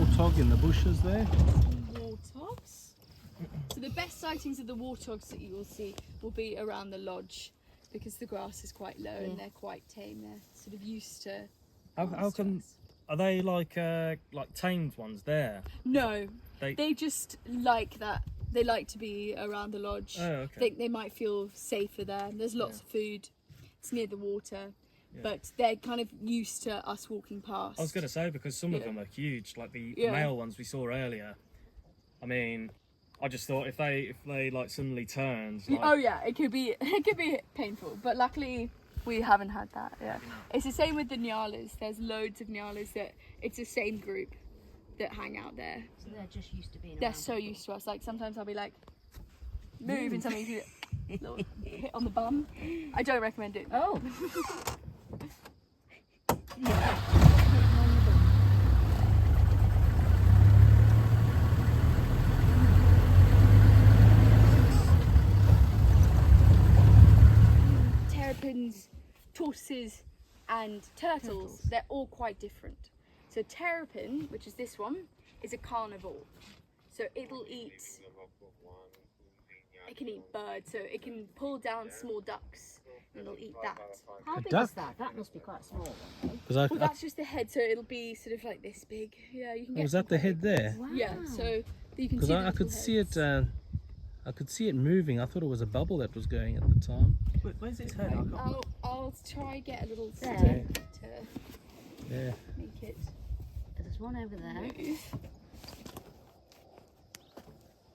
warthog in the bushes there. Warthogs. So the best sightings of the warthogs that you will see will be around the lodge, because the grass is quite low and they're quite tame. They're sort of used to. How come? Are they like tamed ones there? No, they just like that. They like to be around the lodge. Oh, okay. Think they might feel safer there. There's lots of food. It's near the water, but they're kind of used to us walking past. I was going to say, because some of them are huge, like the male ones we saw earlier. I mean, I just thought if they like suddenly turned. Like... Oh yeah, it could be painful, but luckily we haven't had that. Yeah, it's the same with the nyalas. There's loads of nyalas that it's the same group that hang out there. So they're just used to being. They're so used to us. Like sometimes I'll be like, move, and something you little hit on the bum. I don't recommend it. Oh. Terrapins, tortoises, and turtles, they're all quite different. So terrapin, which is this one, is a carnivore. So it'll eat, it can eat birds, so it can pull down small ducks and it'll eat that. How big is that? That must be quite a small one. Well, that's just the head, so it'll be sort of like this big. Yeah, you can get. Was that the head there? Wow. Yeah, so you can Because see. I could see it. I could see it moving. I thought it was a bubble that was going at the time. Where's its head? I'll try get a little stick There. to Yeah. make it. There's one over there. move.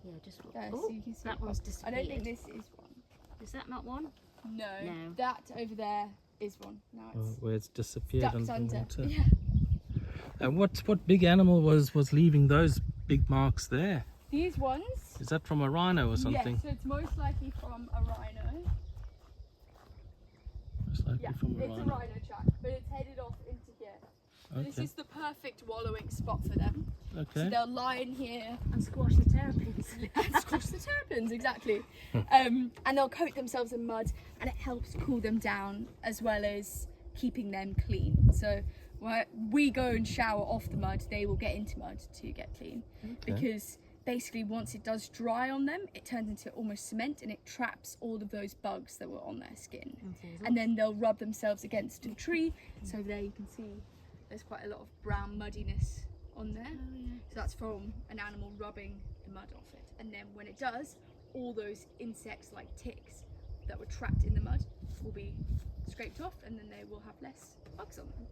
Yeah, just. Yeah, Oh, so you can see that one's disappeared. I don't think this is one. Is that not one? No, No. that over there is one. Now it's Where it's disappeared ducks under under. the water. Yeah. And what big animal was leaving those big marks there? These ones. Is that from a rhino or something? Yes, so it's most likely from a rhino. Most likely Yeah, from a it's rhino. a rhino track, but it's headed off into here. So this Okay. is the perfect wallowing spot for them. So Okay. they'll lie in here And squash the terrapins. and squash the terrapins, exactly. And they'll coat themselves in mud, and it helps cool them down as well as keeping them clean. So when we go and shower off the mud, they will get into mud to get clean. Because basically once it does dry on them, it turns into almost cement and it traps all of those bugs that were on their skin. And then they'll rub themselves against a tree. So there you can see there's quite a lot of brown muddiness on there. So that's from an animal rubbing the mud off it. And then when it does, all those insects like ticks that were trapped in the mud will be scraped off, and then they will have less bugs on them.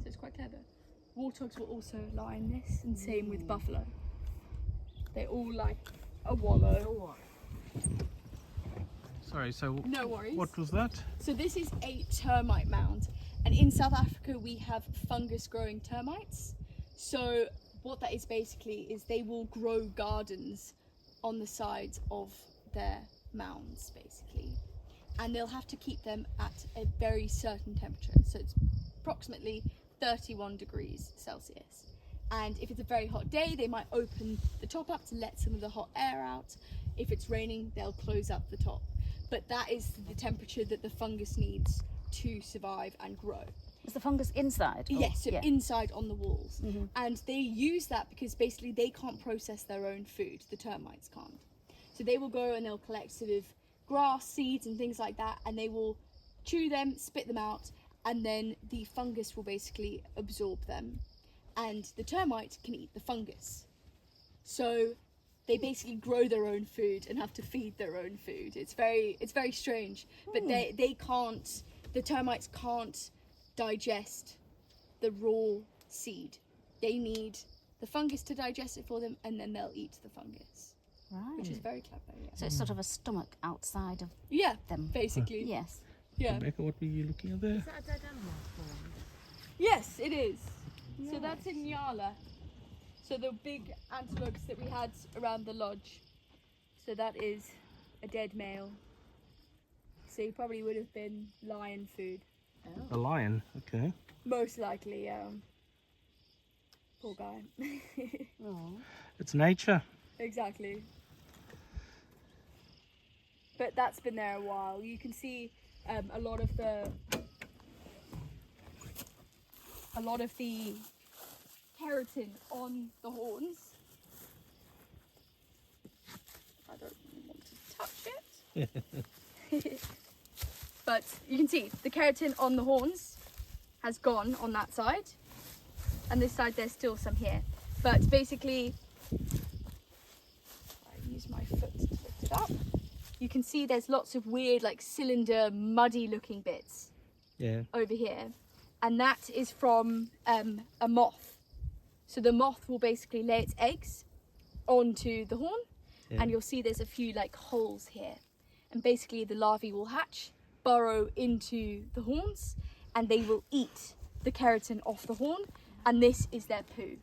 So it's quite clever. Warthogs will also lie in this, and same with buffalo. They all like a wallow. Sorry. So No worries. what was that? So this is a termite mound, and in South Africa we have fungus growing termites. So what that is basically is they will grow gardens on the sides of their mounds basically, and they'll have to keep them at a very certain temperature. So it's approximately 31 degrees Celsius. And if it's a very hot day, they might open the top up to let some of the hot air out. If it's raining, they'll close up the top. But that is the temperature that the fungus needs to survive and grow. Is the fungus inside? Yes, so inside on the walls. And they use that because basically they can't process their own food, the termites can't. So they will go and they'll collect sort of grass, seeds and things like that, and they will chew them, spit them out, and then the fungus will basically absorb them. And the termite can eat the fungus. So they basically grow their own food and have to feed their own food. It's very strange, but they can't, the termites can't digest the raw seed. They need the fungus to digest it for them, and then they'll eat the fungus. Right. Which is very clever. Yeah. So it's sort of a stomach outside of them. Basically. Yes. Yeah. Rebecca, what were you looking at there? Is that a dead animal spawn? Yes, it is. So that's in Nyala. So the big antelopes that we had around the lodge. So that is a dead male. So he probably would have been lion food. A lion. Okay. Most likely, poor guy. Oh. It's nature. Exactly. But that's been there a while. You can see a lot of the keratin on the horns. I don't want to touch it. But you can see the keratin on the horns has gone on that side. And this side there's still some here. But basically, I use my foot to lift it up. You can see there's lots of weird, like cylinder, muddy looking bits over here. And that is from a moth. So the moth will basically lay its eggs onto the horn, and you'll see there's a few like holes here. And basically the larvae will hatch, burrow into the horns, and they will eat the keratin off the horn, and this is their poo.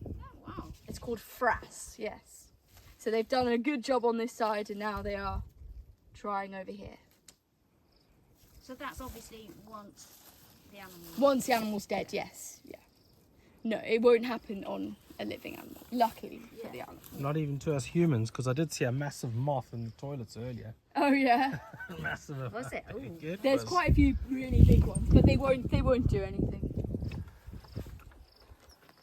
Oh, wow. It's called frass, yes. So they've done a good job on this side, and now they are trying over here. So that's obviously once the animal... Once the animal's dead, yes. Yeah. No, it won't happen on a living animal, luckily for the animal. Not even to us humans, because I did see a massive moth in the toilets earlier. Oh yeah. Massive. Was it? Ooh. It There's was. quite a few really big ones, but they won't do anything.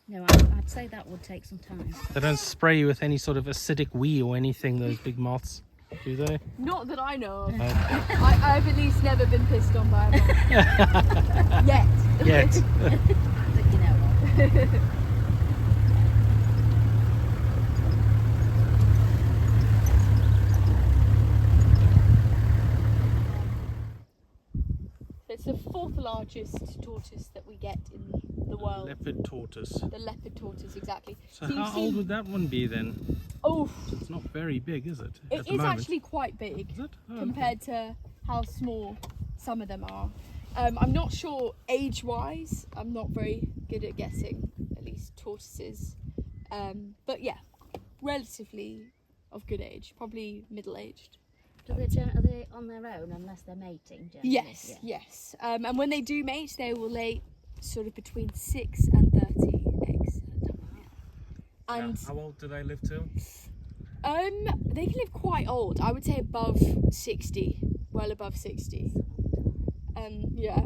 No, I'd say that would take some time. They don't spray you with any sort of acidic wee or anything, those big moths, do they? Not that I know of. Okay. I've at least never been pissed on by a moth. Yet. Yet. But you know what? It's the 4th largest tortoise that we get in the world. Leopard tortoise. The leopard tortoise, exactly. So you've how old would that one be then? Oh, It's not very big, is it? it at the is moment? actually quite big Is it? Oh, compared to how small some of them are. I'm not sure age-wise. I'm not very good at guessing, at least tortoises. But yeah, relatively of good age, probably middle-aged. Are they on their own unless they're mating? Generally? Yes, Yeah. yes. And when they do mate, they will lay sort of between 6 and 30 eggs at a time. And How old do they live till? they can live quite old. I would say above 60, well above 60. Yeah.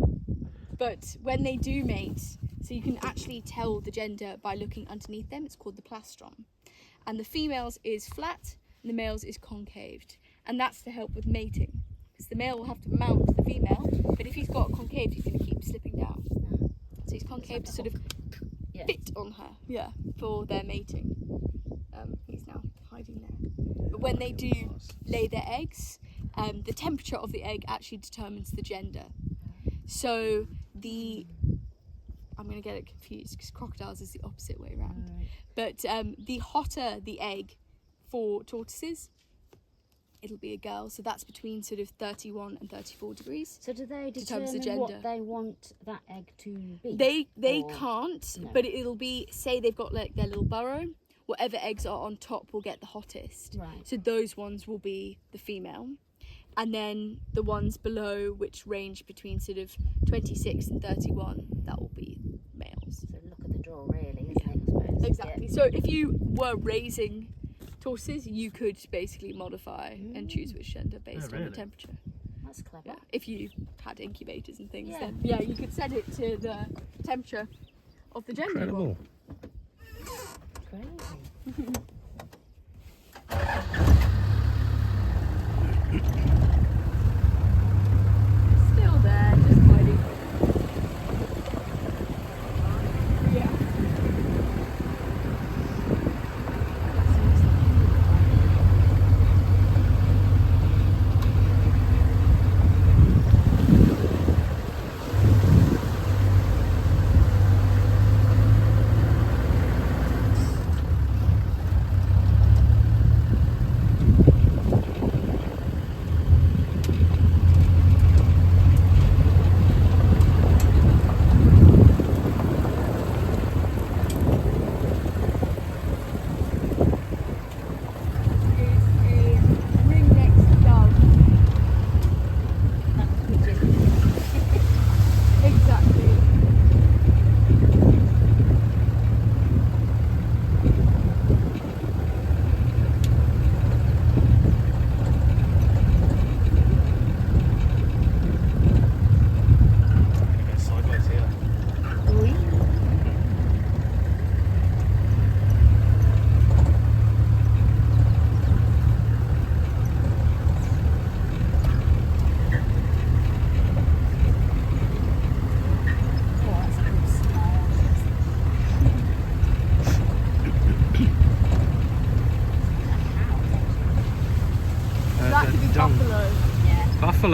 But when they do mate, so you can actually tell the gender by looking underneath them. It's called the plastron. And the females is flat and the males is concaved. And that's to help with mating. Because the male will have to mount the female, but if he's got concaved, he's going to keep slipping down. So he's concaved to sort of fit on her, for their mating. He's now hiding there. But when they do lay their eggs, the temperature of the egg actually determines the gender. So I'm going to get it confused because crocodiles is the opposite way around. But the hotter the egg for tortoises, it'll be a girl. So that's between sort of 31 and 34 degrees. So do they Determines the determine what gender. they want that egg to be? They Or- can't, No. but it'll be, say they've got like their little burrow, whatever eggs are on top will get the hottest. Right. So those ones will be the female. And then the ones below, which range between sort of 26 and 31, that will be males. So look at the draw, really, isn't it? I suppose. Exactly. Yeah. So if you were raising tortoises, you could basically modify and choose which gender based on the really? temperature. That's clever. Yeah. If you had incubators and things, Yeah. then you could set it to the temperature of the gender. Incredible. Crazy. Still there, just hiding. Yeah.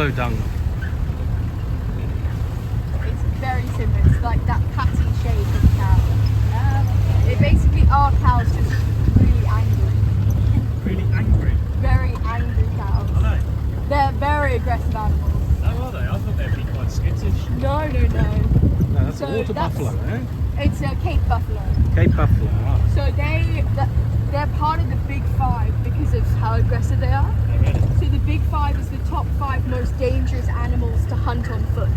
buffalo dung. It's very similar. It's like that patty shape of cow. They basically are cows, just really angry. Really angry. Very angry cows. Are they? They're very aggressive animals. Oh, are they? I thought they'd be quite skittish. No. No, that's So a water that's- buffalo, eh? It's a Cape buffalo. Cape buffalo. Ah. So they're part of the big five because of how aggressive they are. Oh, really? So the big five is the top 5 most dangerous animals to hunt on foot.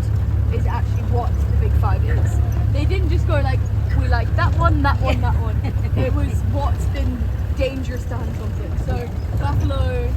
Is actually what the big 5 is. They didn't just go like, we like that one, that one, that one. It was what's been dangerous to hunt on foot. So buffalo,